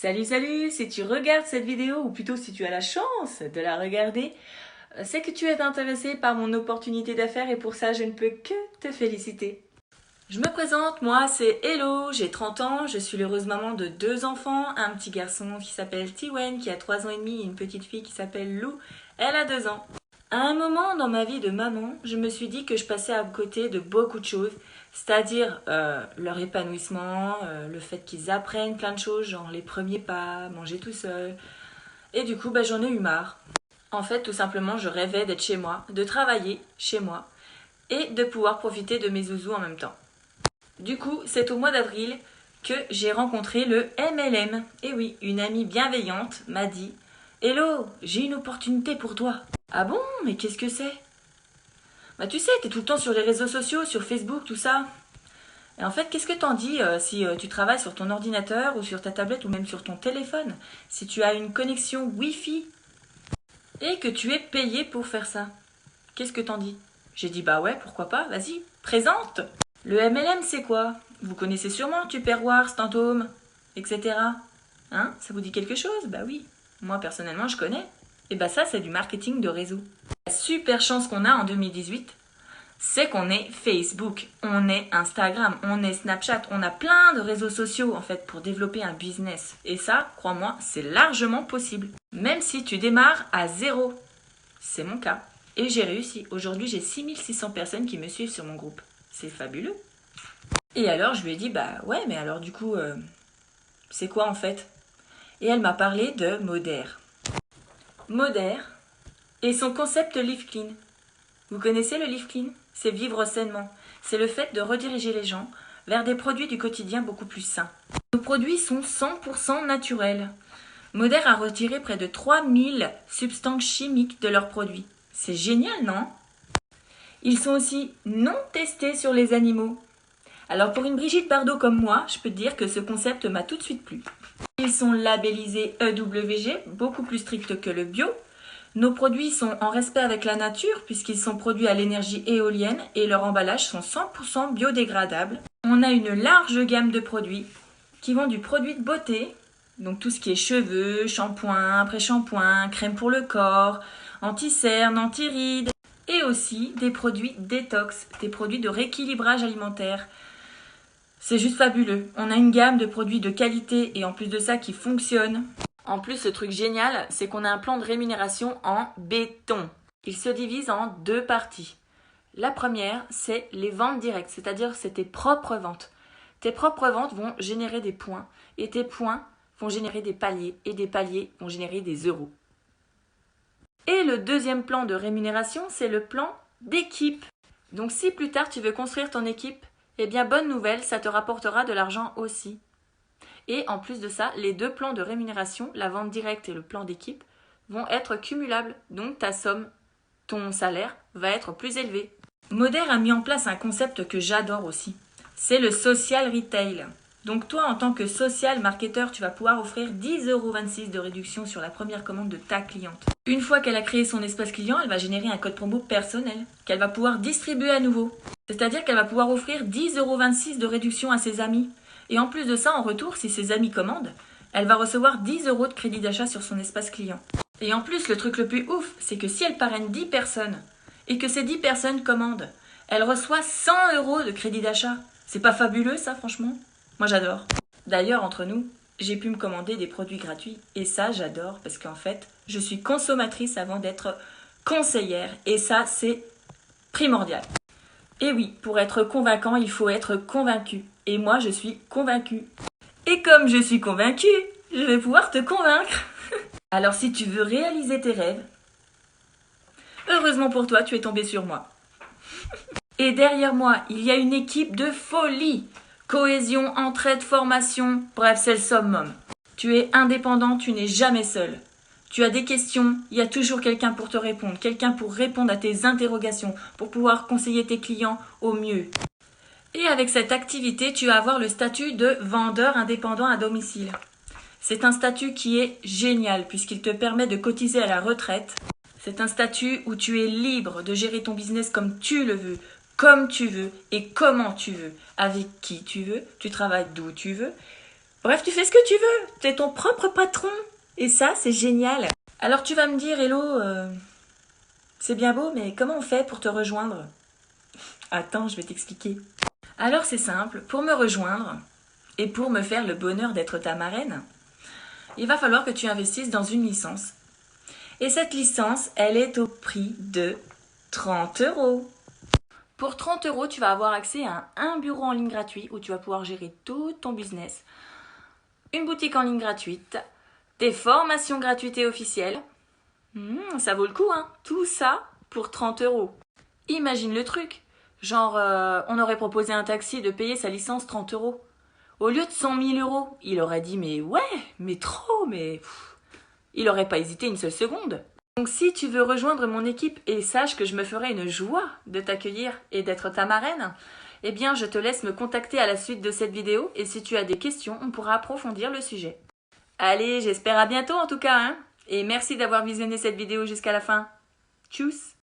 Salut, salut! Si tu regardes cette vidéo, ou plutôt si tu as la chance de la regarder, c'est que tu es intéressé par mon opportunité d'affaires et pour ça, je ne peux que te féliciter. Je me présente, moi c'est Hello, j'ai 30 ans, je suis l'heureuse maman de 2 enfants, un petit garçon qui s'appelle Tiwen qui a 3 ans et demi et une petite fille qui s'appelle Lou, elle a 2 ans. À un moment dans ma vie de maman, je me suis dit que je passais à côté de beaucoup de choses, c'est-à-dire leur épanouissement, le fait qu'ils apprennent plein de choses, genre les premiers pas, manger tout seul. Et du coup, j'en ai eu marre. En fait, tout simplement, je rêvais d'être chez moi, de travailler chez moi et de pouvoir profiter de mes zouzous en même temps. Du coup, c'est au mois d'avril que j'ai rencontré le MLM. Et oui, une amie bienveillante m'a dit « Hello, j'ai une opportunité pour toi ». Ah bon, mais qu'est-ce que c'est? Tu sais, t'es tout le temps sur les réseaux sociaux, sur Facebook, tout ça. Et en fait, qu'est-ce que t'en dis si tu travailles sur ton ordinateur ou sur ta tablette ou même sur ton téléphone, si tu as une connexion Wi-Fi et que tu es payé pour faire ça? Qu'est-ce que t'en dis? J'ai dit bah ouais, pourquoi pas, vas-y, présente. Le MLM, c'est quoi? Vous connaissez sûrement Tupperware, Stantôme, etc. Hein? Ça vous dit quelque chose? Bah oui, moi personnellement je connais. Et bah ça, c'est du marketing de réseau. La super chance qu'on a en 2018, c'est qu'on est Facebook, on est Instagram, on est Snapchat, on a plein de réseaux sociaux en fait pour développer un business. Et ça, crois-moi, c'est largement possible. Même si tu démarres à zéro. C'est mon cas. Et j'ai réussi. Aujourd'hui, j'ai 6600 personnes qui me suivent sur mon groupe. C'est fabuleux. Et alors, je lui ai dit, bah ouais, mais alors du coup, c'est quoi en fait? Et elle m'a parlé de Moder. Moder et son concept Live Clean. Vous connaissez le Live Clean? C'est vivre sainement. C'est le fait de rediriger les gens vers des produits du quotidien beaucoup plus sains. Nos produits sont 100% naturels. Moder a retiré près de 3000 substances chimiques de leurs produits. C'est génial, non? Ils sont aussi non testés sur les animaux. Alors pour une Brigitte Bardot comme moi, je peux te dire que ce concept m'a tout de suite plu. Ils sont labellisés EWG, beaucoup plus stricts que le bio. Nos produits sont en respect avec la nature puisqu'ils sont produits à l'énergie éolienne et leurs emballages sont 100% biodégradables. On a une large gamme de produits qui vont du produit de beauté, donc tout ce qui est cheveux, shampoing, après-shampoing, crème pour le corps, anti-cernes, anti-rides, et aussi des produits détox, des produits de rééquilibrage alimentaire. C'est juste fabuleux. On a une gamme de produits de qualité et en plus de ça qui fonctionnent. En plus, le truc génial, c'est qu'on a un plan de rémunération en béton. Il se divise en 2 parties. La première, c'est les ventes directes, c'est-à-dire c'est tes propres ventes. Tes propres ventes vont générer des points et tes points vont générer des paliers et des paliers vont générer des euros. Et le deuxième plan de rémunération, c'est le plan d'équipe. Donc si plus tard tu veux construire ton équipe, eh bien bonne nouvelle, ça te rapportera de l'argent aussi. Et en plus de ça, les 2 plans de rémunération, la vente directe et le plan d'équipe, vont être cumulables. Donc ta somme, ton salaire, va être plus élevé. Moder a mis en place un concept que j'adore aussi. C'est le social retail. Donc toi, en tant que social marketeur, tu vas pouvoir offrir 10,26 € de réduction sur la première commande de ta cliente. Une fois qu'elle a créé son espace client, elle va générer un code promo personnel qu'elle va pouvoir distribuer à nouveau. C'est-à-dire qu'elle va pouvoir offrir 10,26 € de réduction à ses amis. Et en plus de ça, en retour, si ses amis commandent, elle va recevoir 10 € de crédit d'achat sur son espace client. Et en plus, le truc le plus ouf, c'est que si elle parraine 10 personnes et que ces 10 personnes commandent, elle reçoit 100 € de crédit d'achat. C'est pas fabuleux ça, franchement? Moi j'adore. D'ailleurs, entre nous, j'ai pu me commander des produits gratuits et ça j'adore parce qu'en fait, je suis consommatrice avant d'être conseillère et ça c'est primordial. Et oui, pour être convaincant, il faut être convaincu. Et moi je suis convaincue. Et comme je suis convaincue, je vais pouvoir te convaincre. Alors si tu veux réaliser tes rêves, heureusement pour toi, tu es tombé sur moi. Et derrière moi, il y a une équipe de folie. Cohésion, entraide, formation, bref, c'est le summum. Tu es indépendant, tu n'es jamais seul. Tu as des questions, il y a toujours quelqu'un pour te répondre, quelqu'un pour répondre à tes interrogations, pour pouvoir conseiller tes clients au mieux. Et avec cette activité, tu vas avoir le statut de vendeur indépendant à domicile. C'est un statut qui est génial puisqu'il te permet de cotiser à la retraite. C'est un statut où tu es libre de gérer ton business comme tu le veux, comme tu veux et comment tu veux, avec qui tu veux, tu travailles d'où tu veux. Bref, tu fais ce que tu veux. Tu es ton propre patron. Et ça, c'est génial. Alors tu vas me dire, Hello, c'est bien beau, mais comment on fait pour te rejoindre? Attends, je vais t'expliquer. Alors c'est simple, pour me rejoindre et pour me faire le bonheur d'être ta marraine, il va falloir que tu investisses dans une licence. Et cette licence, elle est au prix de 30 €. Pour 30 €, tu vas avoir accès à un bureau en ligne gratuit où tu vas pouvoir gérer tout ton business, une boutique en ligne gratuite, des formations gratuites et officielles. Ça vaut le coup, hein. Tout ça pour 30 €. Imagine le truc. Genre, on aurait proposé à un taxi de payer sa licence 30 €. Au lieu de 100 000 €, il aurait dit mais ouais, mais trop, mais... Il n'aurait pas hésité une seule seconde. Donc si tu veux rejoindre mon équipe et sache que je me ferai une joie de t'accueillir et d'être ta marraine, eh bien je te laisse me contacter à la suite de cette vidéo et si tu as des questions, on pourra approfondir le sujet. Allez, j'espère à bientôt en tout cas, hein, et merci d'avoir visionné cette vidéo jusqu'à la fin. Tchuss!